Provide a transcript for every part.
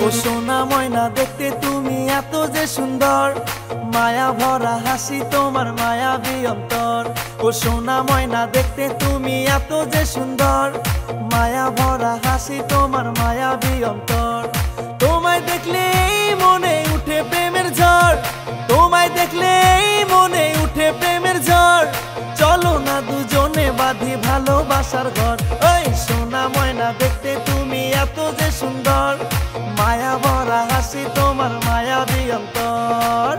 ও সোনা ময়না দেখতে তুমি এত যে সুন্দর, মায়া ভরা হাসি তোমার মায়াবী অন্তর। ও সোনা ময়না দেখতে তুমি এত যে সুন্দর, মায়া ভরা হাসি তোমার মায়াবী অন্তর। তোমায় দেখলে মনে উঠে প্রেমের ঝড়, তোমায় দেখলে মনে উঠে প্রেমের ঝড়। চলো না দুজনে বাঁধি ভালোবাসার ঘর। ওই সোনা ময়না দেখতে তুমি এত যে সুন্দর, মায়া ভরা হাসি তোমার মায়াবী অন্তর।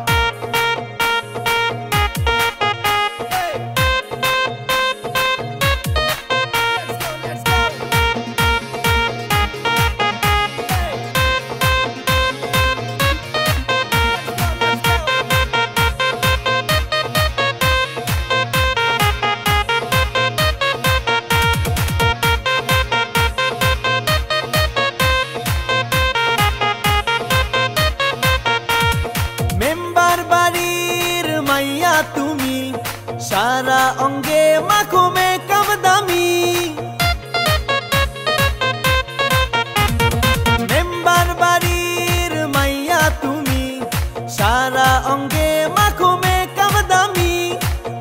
তুমি সারা অঙ্গে মাখো মেকআপ দামি, মেম্বার বাড়ির মাইয়া তুমি সারা অঙ্গে মাখো মেকআপ দামি।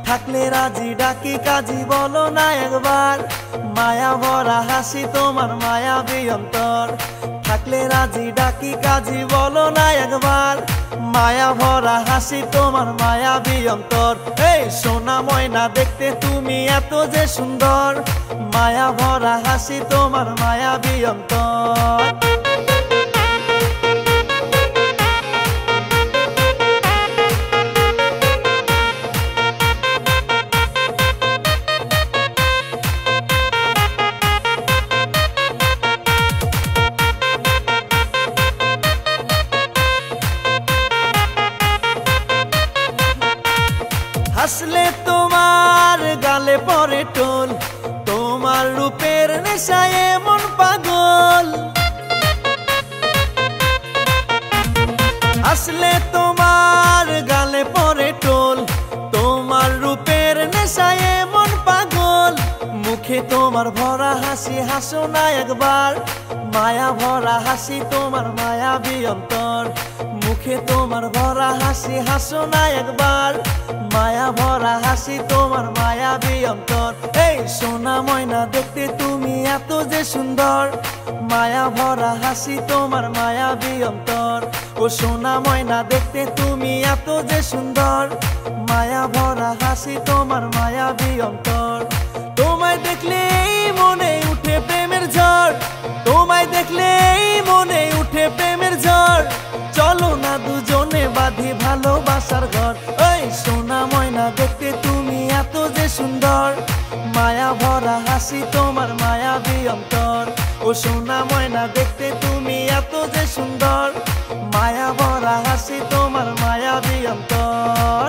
থাকলে রাজি ডাকি কাজী বলো না একবার, মায়া ভরা হাসি তোমার মায়াবী অন্তর। থাকলে রাজি ডাকি কাজী বলো না একবার, মায়া ভরা হাসি তোমার মায়াবী অন্তর। এই সোনা ময়না দেখতে তুমি এত যে সুন্দর, মায়া ভরা হাসি তোমার মায়াবী অন্তর। হাসলে তোমার গালে পরে টোল, তোমার রূপের নেশায় মন পাগল। হাসলে তোমার গালে পরে টোল, তোমার রূপের নেশায় মন পাগল। মুখে তোমার ভরা হাসি হাসো না একবার, মায়া ভরা হাসি তোমার মায়াবী অন্তর। মুখে তোমার ভরা হাসি হাসো না একবার, মায়া ভরা হাসি তোমার মায়াবী অন্তর। এই সোনা ময়না দেখতে তুমি এত যে সুন্দর, মায়া ভরা হাসি তোমার মায়াবী অন্তর। ও সোনা ময়না দেখতে তুমি এত যে সুন্দর, মায়া ভরা হাসি তোমার মায়াবী অন্তর। তোমায় দেখলে মনে উঠে প্রেমের ঝড়, তোমায় দেখলে মনে উঠে প্রেমের ঝড়। চলো না দুজনে বাঁধি ভালোবাসার ঘর। ওই সোনা ময়না দেখতে তুমি এত যে সুন্দর, মায়া ভরা হাসি তোমার মায়াবী অন্তর। ও সোনা ময়না দেখতে তুমি এত যে সুন্দর, মায়া ভরা হাসি তোমার মায়াবী অন্তর।